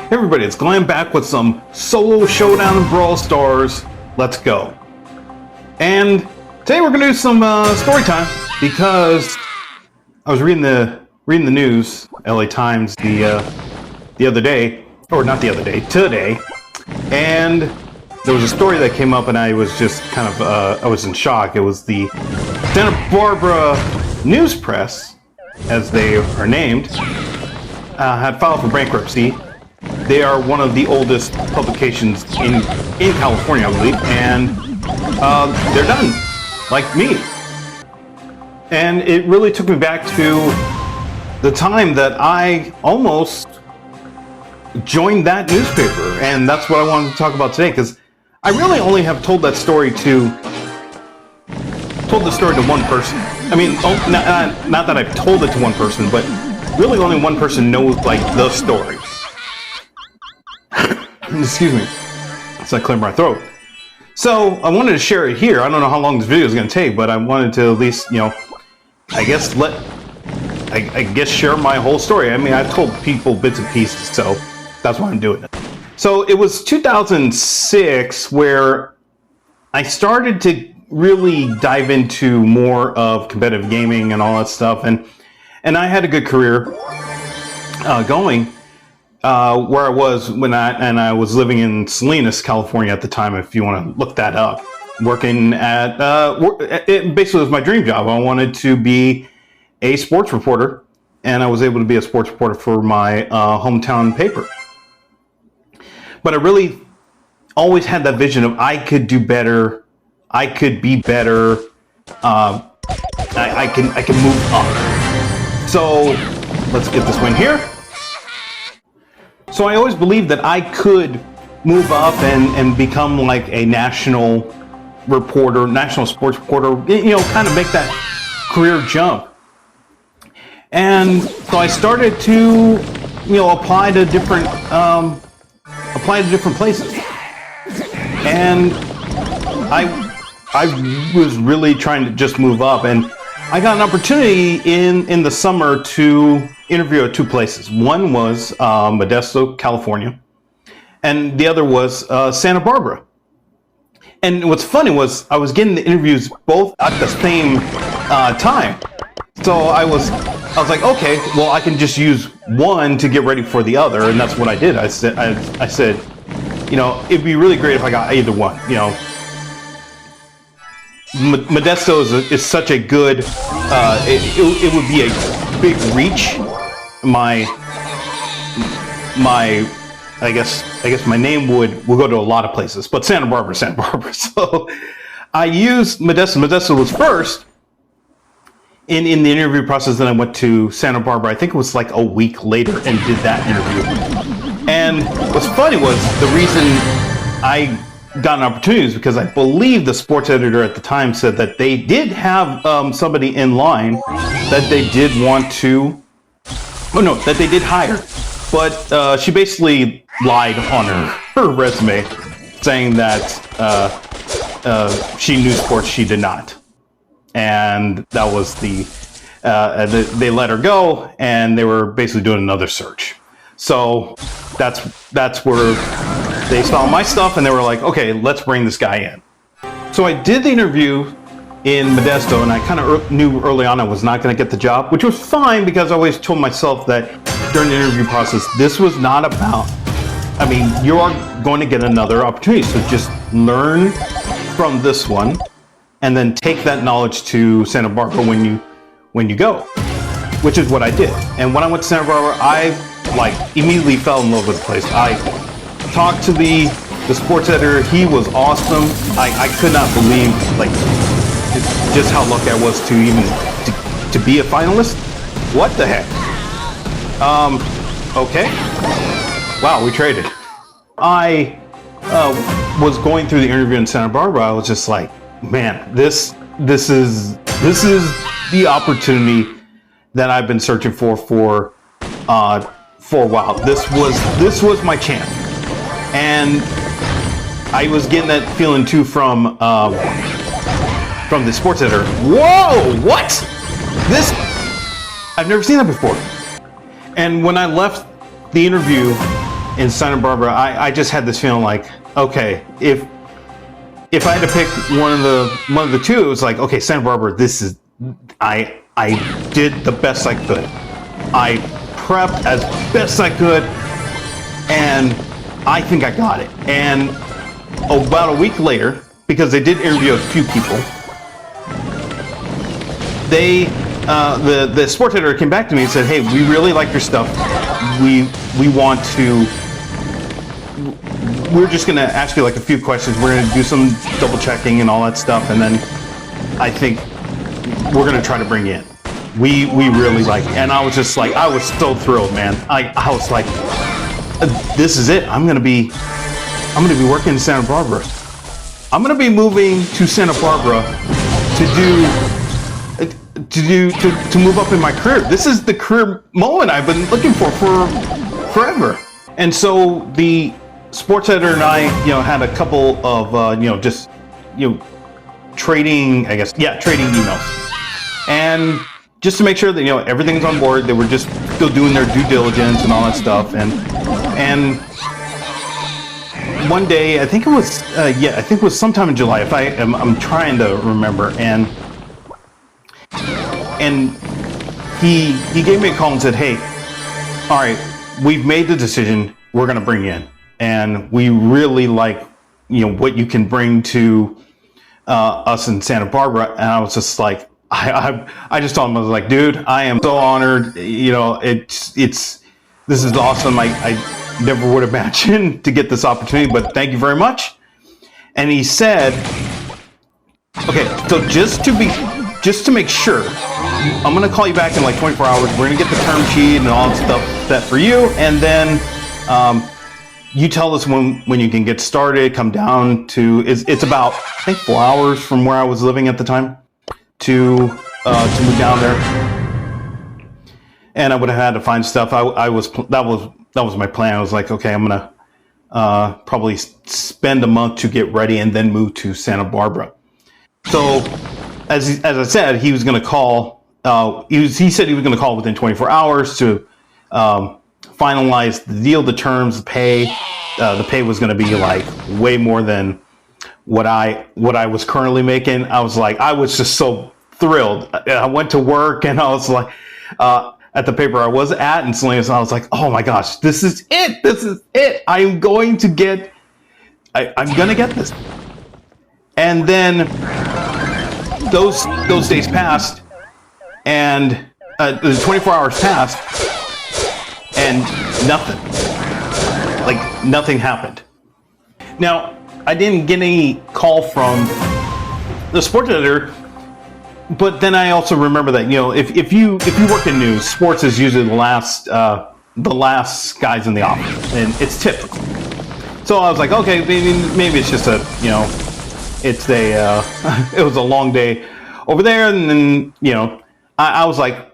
Hey everybody, it's Glenn back with some solo showdown in Brawl Stars. Let's go. And today we're gonna do some story time because I was reading the news, LA Times, the other day, or not the other day, today, and there was a story that came up, and I was just kind of I was in shock. It was the Santa Barbara News Press, as they are named, had filed for bankruptcy. They are one of the oldest publications in California, I believe, and they're done, like me. And it really took me back to the time that I almost joined that newspaper, and that's what I wanted to talk about today, because I really only have told the story to one person. I mean, not that I've told it to one person, but really only one person knows, like, the story. Excuse me, it's like clearing my throat. So I wanted to share it here. I don't know how long this video is going to take, but I wanted to at least, I guess share my whole story. I mean, I've told people bits and pieces, so that's why I'm doing it. So it was 2006 where I started to really dive into more of competitive gaming and all that stuff, and I had a good career going. Where I was when I was living in Salinas, California at the time, if you want to look that up. Working at, it basically was my dream job. I wanted to be a sports reporter, and I was able to be a sports reporter for my hometown paper. But I really always had that vision of I could do better, I could be better, I can move up. So let's get this win here. So I always believed that I could move up and become like a national reporter, national sports reporter, kind of make that career jump. And so I started to, apply to different places. And I was really trying to just move up, and I got an opportunity in the summer to interview at two places. One was Modesto, California, and the other was Santa Barbara. And what's funny was I was getting the interviews both at the same time. So I was like, okay, well, I can just use one to get ready for the other, and that's what I did. I said, it'd be really great if I got either one. Modesto is such a good. It would be a big reach. I guess my name would go to a lot of places, but Santa Barbara. So I used Modesto. Modesto was first in the interview process. Then I went to Santa Barbara. I think it was like a week later, and did that interview. And what's funny was the reason I got an opportunity is because I believe the sports editor at the time said that they did have somebody in line that they did want to. Oh no, that they did hire, but she basically lied on her resume, saying that she knew sports, she did not, and that was they let her go, and they were basically doing another search. So that's where they saw my stuff, and they were like, okay, let's bring this guy in. So I did the interview in Modesto, and I kind of knew early on I was not going to get the job, which was fine because I always told myself that during the interview process, this was not about, you are going to get another opportunity, so just learn from this one, and then take that knowledge to Santa Barbara when you go, which is what I did. And when I went to Santa Barbara, I immediately fell in love with the place. I talked to the sports editor. He was awesome. I could not believe just how lucky I was to even to be a finalist. What the heck? Okay. Wow, we traded. I was going through the interview in Santa Barbara. I was just like, man, this is the opportunity that I've been searching for a while. This was my chance, and I was getting that feeling too from the sports editor. Whoa, what? This, I've never seen that before. And when I left the interview in Santa Barbara, I just had this feeling like, okay, if I had to pick one of the two, it was like, okay, Santa Barbara, this is, I did the best I could. I prepped as best I could, and I think I got it. And about a week later, because they did interview a few people, the sports editor came back to me and said, hey, we really like your stuff. We're just going to ask you like a few questions. We're going to do some double checking and all that stuff, and then I think we're going to try to bring you in. We really like it. And I was just like, I was so thrilled, man. I was like, this is it. I'm going to be working in Santa Barbara. I'm going to be moving to Santa Barbara to move up in my career. This is the career moment I've been looking for forever. And so the sports editor and I, had a couple of, trading emails. And just to make sure that, everything's on board, they were just still doing their due diligence and all that stuff. And one day, I think it was sometime in July, I'm trying to remember. And he gave me a call and said, hey, all right, we've made the decision, we're going to bring you in. And we really like, what you can bring to us in Santa Barbara. And I was just like, I just told him, I was like, dude, I am so honored. This is awesome. I never would have imagined to get this opportunity, but thank you very much. And he said, okay, so just to make sure, I'm going to call you back in like 24 hours. We're going to get the term sheet and all that stuff set for you. And then, you tell us when you can get started, come down to, it's about, I think, 4 hours from where I was living at the time to move down there. And I would have had to find stuff. That was my plan. I was like, okay, I'm going to probably spend a month to get ready and then move to Santa Barbara. So as I said, he was going to call, he said he was going to call within 24 hours to, finalize the deal, the terms, the pay. The pay was going to be like way more than what I was currently making. I was just so thrilled. I went to work and I was like, at the paper I was at, and suddenly I was like, oh my gosh, this is it. This is it. I'm going to get this. And then those days passed, and the 24 hours passed, and nothing happened. Now, I didn't get any call from the sports editor, but then I also remember that, if you work in news, sports is usually the last guys in the office, and it's typical. So I was like, okay, maybe it's just it was a long day over there, and then, I was like,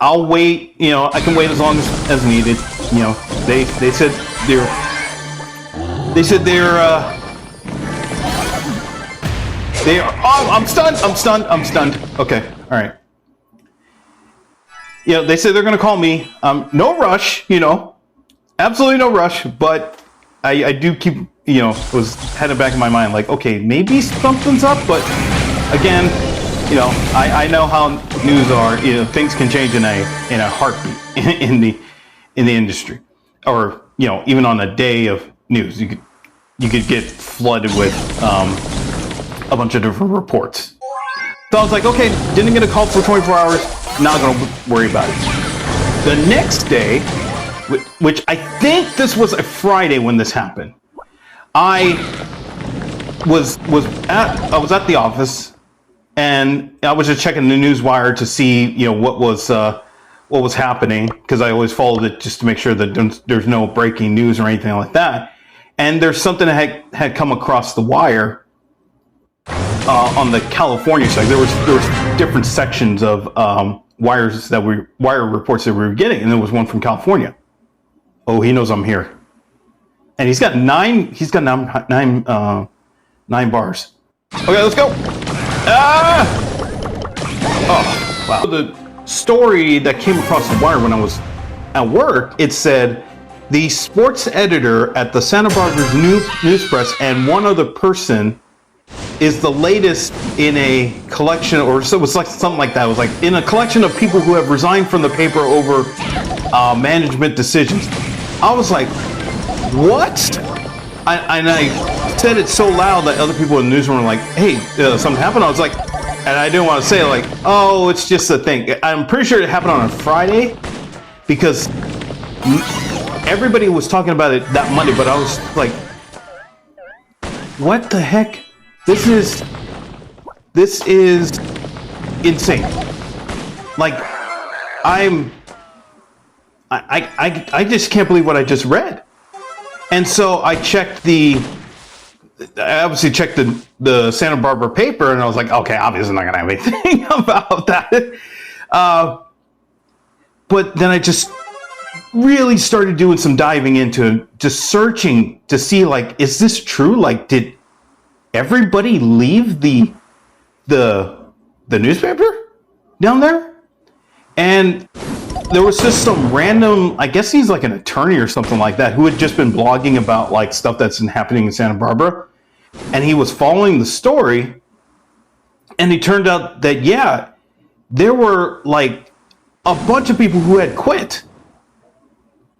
I'll wait, I can wait as long as needed. They said I'm stunned. Okay. All right. They said they're going to call me. No rush, absolutely no rush, but I do keep, was headed back in my mind like, okay, maybe something's up, but again, I know how news are. Things can change in a heartbeat in the industry, or even on a day of news, you could get flooded with a bunch of different reports. So I was like, okay, didn't get a call for 24 hours. Not gonna worry about it. The next day, which I think this was a Friday when this happened, I was at the office. And I was just checking the news wire to see, what was happening, because I always followed it just to make sure that there's no breaking news or anything like that. And there's something that had come across the wire on the California side. There was different sections of wire reports that we were getting, and there was one from California. Oh, he knows I'm here, and he's got nine bars. Okay, let's go. Oh, wow. The story that came across the wire when I was at work, it said the sports editor at the Santa Barbara News Press and one other person is the latest in a collection, or so it was like something like that. It was like in a collection of people who have resigned from the paper over management decisions. I was like, what? And I said it so loud that other people in the newsroom were like, hey, something happened. I was like, and I didn't want to say like, oh, it's just a thing. I'm pretty sure it happened on a Friday because everybody was talking about it that Monday, but I was like, what the heck? This is insane. Like, I just can't believe what I just read. And so I obviously checked the Santa Barbara paper, and I was like, okay, obviously not gonna have anything about that. But then I just really started doing some diving into just searching to see, like, is this true? Like, did everybody leave the newspaper down there? And there was just some random, I guess he's like an attorney or something like that, who had just been blogging about like stuff that's been happening in Santa Barbara. And he was following the story, and it turned out that, yeah, there were like a bunch of people who had quit.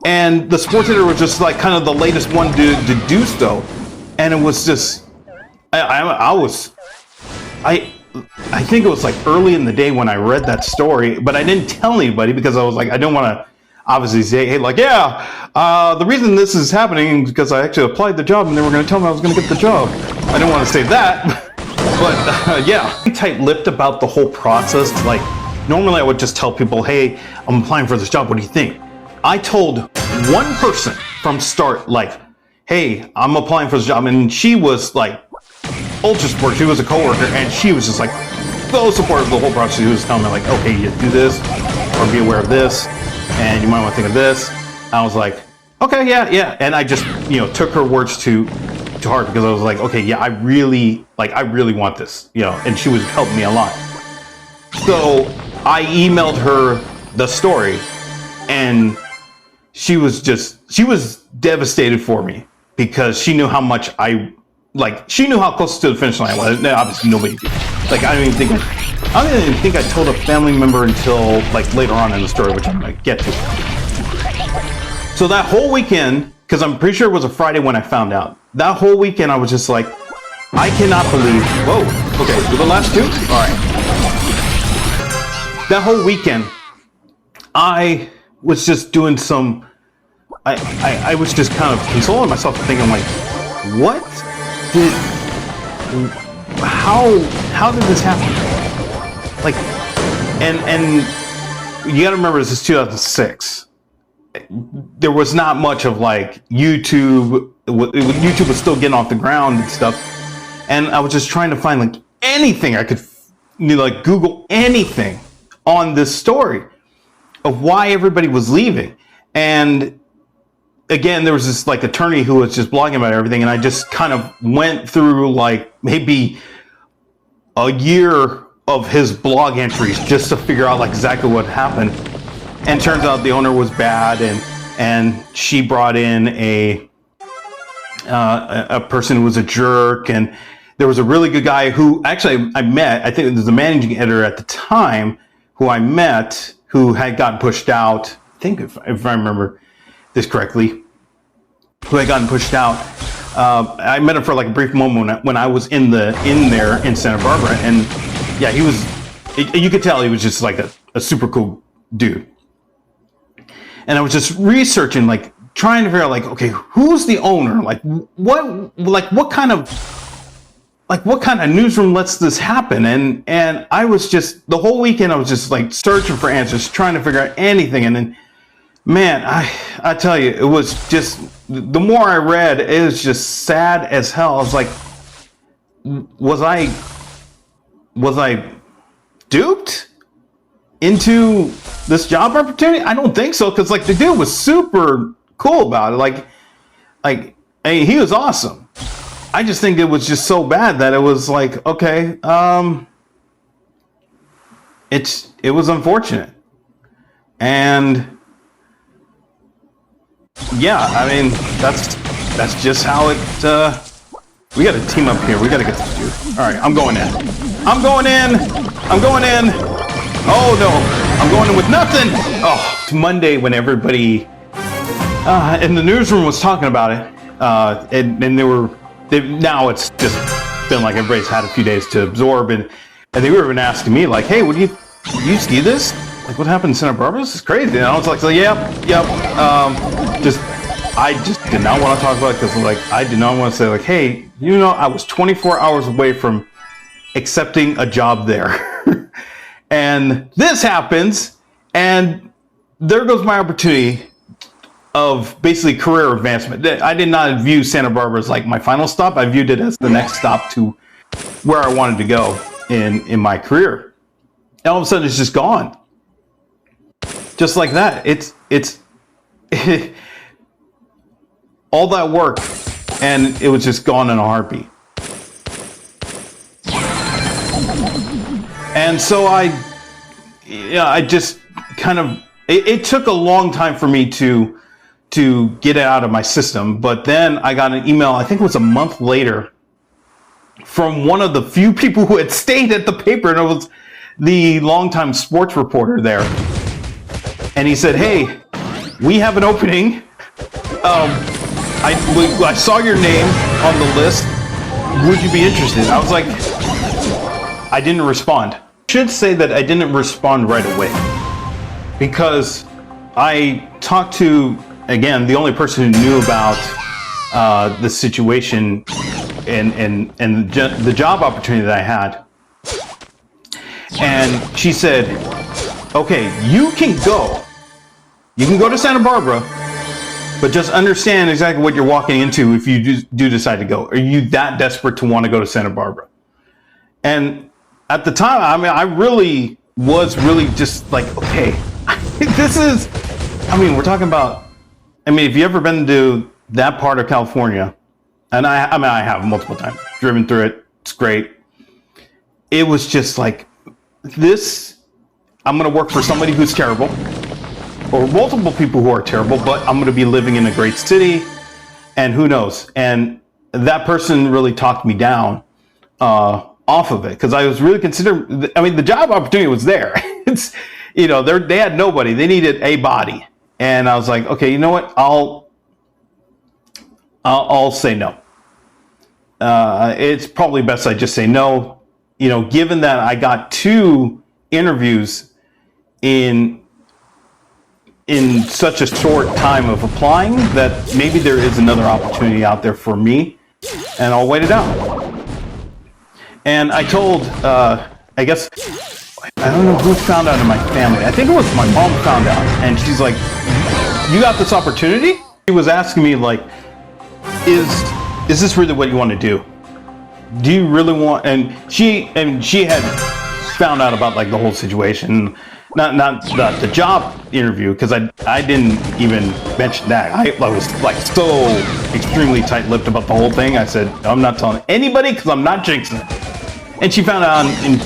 And the sports editor was just like kind of the latest one to do so. And it was just, I think it was like early in the day when I read that story, but I didn't tell anybody because I was like, I don't want to obviously say, hey, like, yeah, the reason this is happening is because I actually applied the job and they were going to tell me I was going to get the job. I don't want to say that, but yeah, I'm tight-lipped about the whole process. Like, normally I would just tell people, hey, I'm applying for this job. What do you think? I told one person from start, like, hey, I'm applying for this job. And she was like, ultra supportive. She was a coworker, and she was just like so supportive of the whole process. She was telling me like, okay, you do this, or be aware of this, and you might want to think of this. I was like, okay, yeah, and I just took her words to heart because I was like, okay, yeah, I really want this, and she was helping me a lot. So I emailed her the story, and she was devastated for me because she knew how much she knew how close to the finish line I was. Now, obviously, nobody did. Like, I don't even think I told a family member until like later on in the story, which I'm gonna get to. So that whole weekend, because I'm pretty sure it was a Friday when I found out. That whole weekend, I was just like, I cannot believe. Whoa. Okay, for the last two. All right. That whole weekend, I was just doing some. I was just kind of consoling myself, thinking like, what? How did this happen? Like, and you gotta remember, this is 2006. There was not much of like YouTube. YouTube was still getting off the ground and stuff. And I was just trying to find like anything I could, like Google anything on this story of why everybody was leaving. And again, there was this like attorney who was just blogging about everything, and I just kind of went through like maybe a year of his blog entries just to figure out like exactly what happened. And turns out the owner was bad, and she brought in a person who was a jerk, and there was a really good guy who actually I met. I think it was the managing editor at the time who I met, who had gotten pushed out. I think if I remember this correctly, who had gotten pushed out. I met him for like a brief moment when I was in there in Santa Barbara, and yeah, he was. You could tell he was just like a super cool dude. And I was just researching, like trying to figure out, like, okay, who's the owner? Like, what kind of newsroom lets this happen? And I was just the whole weekend I was just like searching for answers, trying to figure out anything, and then. Man, I tell you, it was just, the more I read, it was just sad as hell. I was like, was I duped into this job opportunity? I don't think so, because like the dude was super cool about it. Like, hey, he was awesome. I just think it was just so bad that it was like, okay, it was unfortunate. And yeah, I mean, that's just how it, we gotta team up here. We gotta get this dude. All right, I'm going in. I'm going in. I'm going in. Oh no, I'm going in with nothing. Oh, it's Monday when everybody in the newsroom was talking about it, and now it's just been like everybody's had a few days to absorb, and they were even asking me like, hey, did you see this? Like, what happened in Santa Barbara? This is crazy. And I was like, yep. I just did not want to talk about it because, like, I did not want to say, like, hey, I was 24 hours away from accepting a job there. And this happens, and there goes my opportunity of basically career advancement. I did not view Santa Barbara as like my final stop. I viewed it as the next stop to where I wanted to go in my career. And all of a sudden, it's just gone. Just like that. It's all that work, and it was just gone in a heartbeat. And so I just kind of, it took a long time for me to get it out of my system. But then I got an email, I think it was a month later, from one of the few people who had stayed at the paper, and it was the longtime sports reporter there. And he said, hey, we have an opening. I saw your name on the list. Would you be interested? I was like, I didn't respond. I should say that I didn't respond right away, because I talked to, again, the only person who knew about the situation and the job opportunity that I had. And she said, okay, you can go to Santa Barbara, but just understand exactly what you're walking into if you do decide to go. Are you that desperate to want to go to Santa Barbara? And at the time, I mean, I really was just like, okay, we're talking about, if you ever been to that part of California, and I have multiple times, driven through it, it's great. It was just like, I'm going to work for somebody who's terrible, or multiple people who are terrible, but I'm going to be living in a great city, and who knows? And that person really talked me down off of it, because I was really considering, the job opportunity was there. It's, they had nobody. They needed a body. And I was like, okay, you know what? I'll say no. It's probably best I just say no, given that I got 2 interviews in such a short time of applying, that maybe there is another opportunity out there for me, and I'll wait it out. And I told, I guess, I don't know who found out in my family. I think it was my mom found out, and she's like, you got this opportunity? She was asking me, like, is this really what you want to do? Do you really want, and she had found out about, like, the whole situation, not the job interview, because I didn't even mention that. I was like so extremely tight-lipped about the whole thing. I said, I'm not telling anybody because I'm not jinxing it. And she found out, and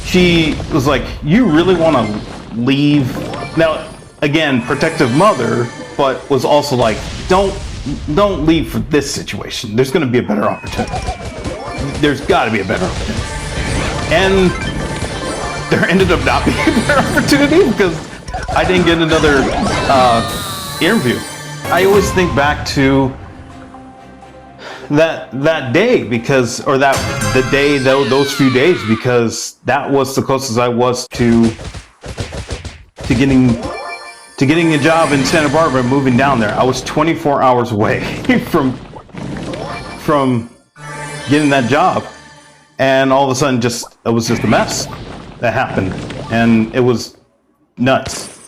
she was like, you really want to leave? Now, again, protective mother, but was also like, don't leave for this situation. There's going to be a better opportunity. There's got to be a better opportunity. And there ended up not being a better opportunity, because I didn't get another interview. I always think back to that day, those few days, because that was the closest I was to getting a job in Santa Barbara, moving down there. I was 24 hours away from getting that job, and all of a sudden, it was just a mess that happened, and it was nuts.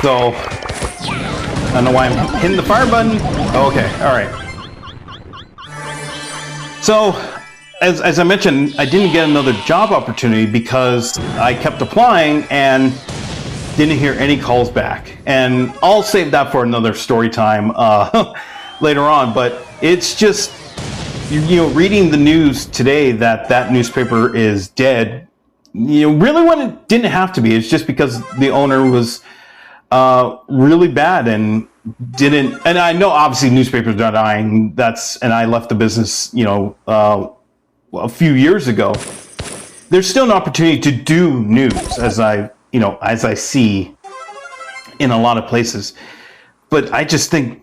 So I don't know why I'm hitting the fire button. Okay, all right. So, as I mentioned, I didn't get another job opportunity because I kept applying and didn't hear any calls back. And I'll save that for another story time later on. But it's just, reading the news today that newspaper is dead, really when it didn't have to be. It's just because the owner was really bad, and didn't, and I know obviously newspapers are dying. And I left the business, a few years ago. There's still an opportunity to do news, as I see in a lot of places. But I just think,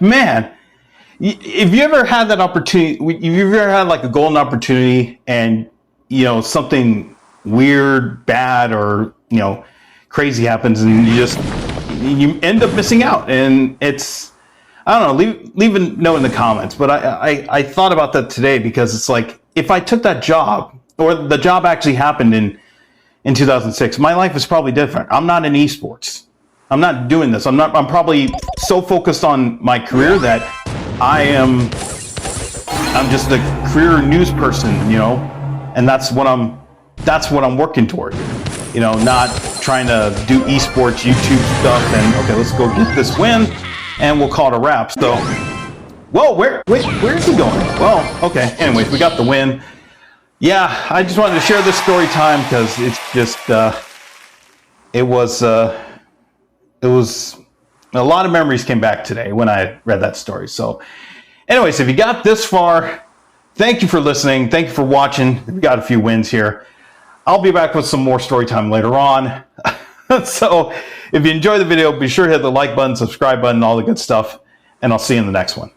man, if you ever had that opportunity, if you ever had like a golden opportunity, and something weird, bad, or crazy happens, and you end up missing out, and it's, I don't know, leave a note in the comments. But I thought about that today, because it's like, if I took that job, or the job actually happened in 2006, my life is probably different. I'm not in esports. I'm not doing this. I'm probably so focused on my career that I'm just a career news person, and that's what I'm working toward. Not trying to do esports YouTube stuff and, okay, let's go get this win and we'll call it a wrap. So, whoa, where is he going? Well, okay. Anyways, we got the win. Yeah, I just wanted to share this story time, because it's just, it was a lot of memories came back today when I read that story. So anyways, if you got this far, thank you for listening. Thank you for watching. We got a few wins here. I'll be back with some more story time later on. So if you enjoyed the video, be sure to hit the like button, subscribe button, all the good stuff, and I'll see you in the next one.